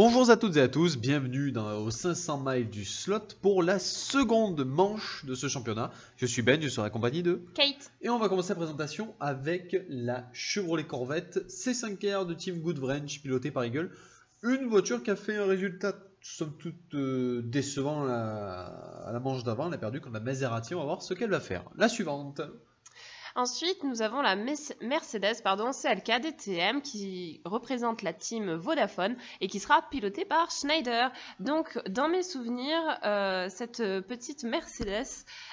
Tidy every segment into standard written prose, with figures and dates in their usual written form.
Bonjour à toutes et à tous, bienvenue aux 500 miles du slot pour la seconde manche de ce championnat. Je suis Ben, je serai accompagné de Kate. Et on va commencer la présentation avec la Chevrolet Corvette C5R de Team Goodwrench pilotée par Eagle. Une voiture qui a fait un résultat somme toute décevant à la manche d'avant. Elle a perdu contre la Maserati, on va voir ce qu'elle va faire. La suivante. Ensuite, nous avons la Mercedes CLK DTM qui représente la team Vodafone et qui sera pilotée par Schneider. Donc, dans mes souvenirs, cette petite Mercedes,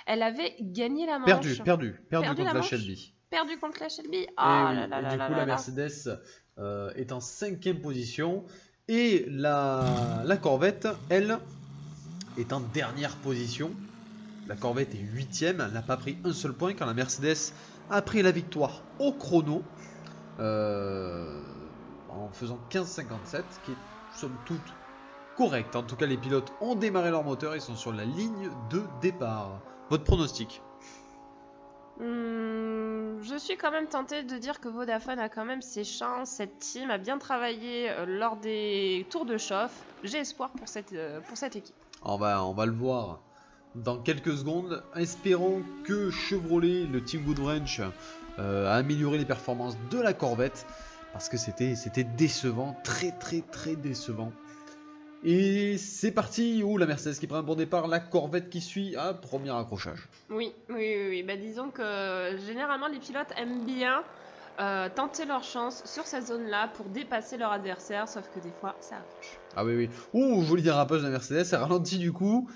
elle avait gagné la manche. Perdu contre la Shelby. Perdu contre la Shelby. Du coup, la Mercedes est en 5e position. Et la Corvette, elle, est en dernière position. La Corvette est 8e, elle n'a pas pris un seul point quand la Mercedes a pris la victoire au chrono en faisant 15,57, qui est somme toute correct. En tout cas, les pilotes ont démarré leur moteur, ils sont sur la ligne de départ. Votre pronostic? Je suis quand même tentée de dire que Vodafone a quand même ses chances. Cette team a bien travaillé lors des tours de chauffe. J'ai espoir pour cette équipe. On va le voir dans quelques secondes. Espérons que Chevrolet, le team Goodwrench, a amélioré les performances de la Corvette, parce que c'était décevant, très décevant. Et c'est parti. La Mercedes qui prend un bon départ, la Corvette qui suit. Premier accrochage. Oui. Bah, disons que généralement les pilotes aiment bien tenter leur chance sur cette zone-là pour dépasser leur adversaire, sauf que des fois ça accroche. Ah oui. Joli dérapage de la Mercedes, elle ralentit du coup.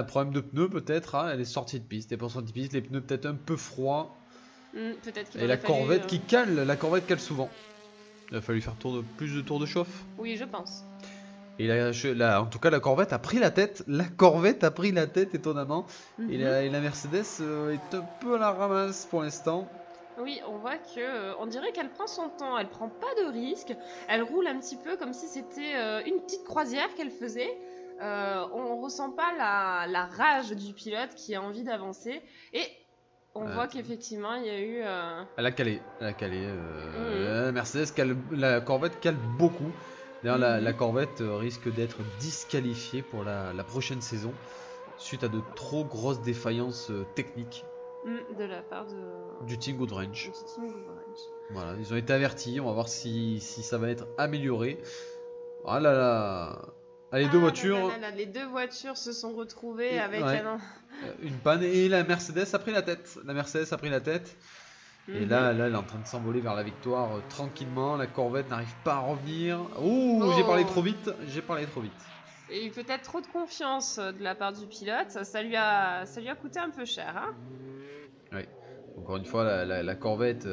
Problème de pneus peut-être, elle est sortie de piste. Et pour sortie de piste, les pneus peut-être un peu froids. Peut-être Et la Corvette qui cale, souvent. Il a fallu faire plus de tours de chauffe. Oui, je pense. Et en tout cas, la Corvette a pris la tête. La Corvette a pris la tête, étonnamment. Et la Mercedes est un peu à la ramasse pour l'instant. Oui, on voit on dirait qu'elle prend son temps. Elle prend pas de risque. Elle roule un petit peu comme si c'était une petite croisière qu'elle faisait. On ressent pas la rage du pilote qui a envie d'avancer. Et on voit qu'effectivement, il y a eu... Elle a calé. La Mercedes la Corvette cale beaucoup. D'ailleurs, la Corvette risque d'être disqualifiée pour la prochaine saison suite à de trop grosses défaillances techniques de la part du Team Goodwrench. Voilà, ils ont été avertis. On va voir si ça va être amélioré. Ah là là. Les deux voitures. Les deux voitures se sont retrouvées avec une panne et la Mercedes a pris la tête. Et là, elle est en train de s'envoler vers la victoire tranquillement. La Corvette n'arrive pas à revenir. J'ai parlé trop vite. Et peut-être trop de confiance de la part du pilote. Ça lui a coûté un peu cher. Hein. Oui. Encore une fois, la Corvette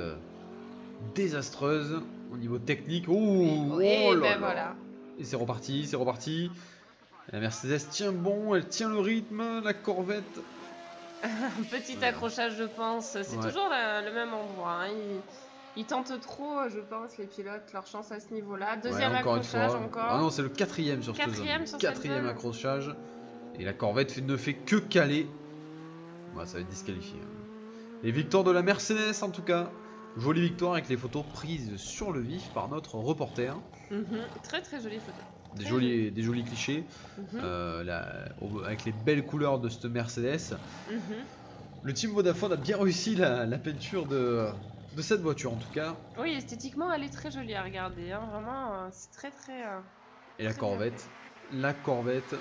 désastreuse au niveau technique. Voilà. Et c'est reparti. La Mercedes tient bon, elle tient le rythme. La Corvette... Petit accrochage, je pense. C'est toujours le même endroit. Hein. Ils tentent trop, je pense, les pilotes, leur chance à ce niveau-là. Deuxième accrochage encore. Ah non, c'est le quatrième sur cette zone. Quatrième accrochage. Et la Corvette ne fait que caler. Ça va être disqualifié. Les victoires de la Mercedes, en tout cas. Jolie victoire avec les photos prises sur le vif par notre reporter. Très jolie photo. Des jolis clichés avec les belles couleurs de cette Mercedes. Le team Vodafone a bien réussi la peinture de cette voiture en tout cas. Oui, esthétiquement elle est très jolie à regarder, hein. Vraiment c'est très et la Corvette,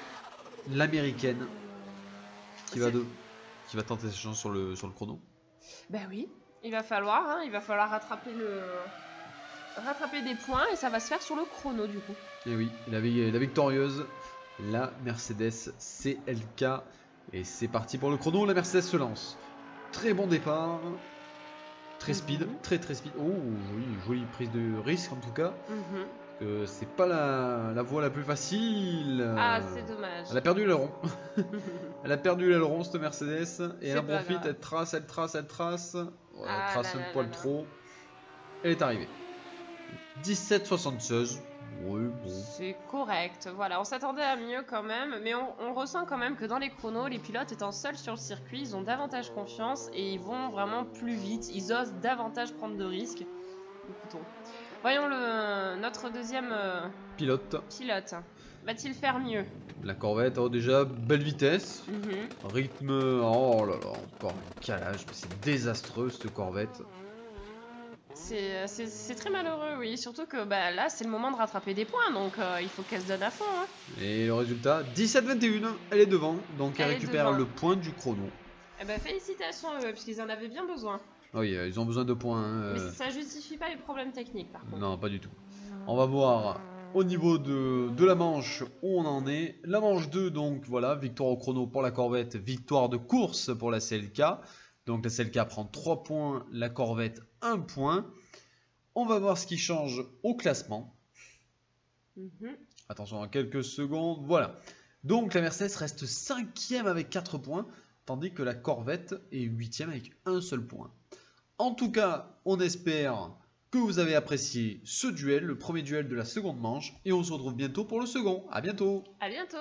l'américaine qui va tenter ses chances sur le chrono. Ben oui, il va falloir rattraper des points et ça va se faire sur le chrono du coup. Et oui, la victorieuse, la Mercedes CLK. Et c'est parti pour le chrono, la Mercedes se lance. Très bon départ. Très speed, très speed. Jolie prise de risque en tout cas. C'est pas la voie la plus facile. C'est dommage. Elle a perdu l'aileron. Elle a perdu l'aileron cette Mercedes. Et elle en profite, elle trace. Elle trace un poil trop. Elle est arrivée. 17,76. Oui, bon. C'est correct, voilà, on s'attendait à mieux quand même, mais on ressent quand même que dans les chronos, les pilotes étant seuls sur le circuit, ils ont davantage confiance et ils vont vraiment plus vite, ils osent davantage prendre de risques. Écoutons. Voyons notre deuxième pilote. Pilote. Va-t-il faire mieux? La Corvette, oh déjà, belle vitesse. Rythme, oh là là, encore un calage, mais c'est désastreux cette Corvette. C'est très malheureux, oui. Surtout que bah, là, c'est le moment de rattraper des points, donc il faut qu'elle se donne à fond. Hein. Et le résultat, 17-21, elle est devant, donc elle récupère devant. le point du chrono. Eh ben, félicitations à eux, puisqu'ils en avaient bien besoin. Oui, ils ont besoin de points. Hein, Mais ça justifie pas les problèmes techniques, par contre. Non, pas du tout. On va voir au niveau de la manche où on en est. La manche 2, donc voilà, victoire au chrono pour la Corvette, victoire de course pour la CLK. Donc la CLK prend 3 points, la Corvette 1 point. On va voir ce qui change au classement. Attention, en quelques secondes. Voilà. Donc la Mercedes reste 5e avec 4 points, tandis que la Corvette est 8e avec un seul point. En tout cas, on espère que vous avez apprécié ce duel, le premier duel de la seconde manche, et on se retrouve bientôt pour le second. À bientôt. À bientôt.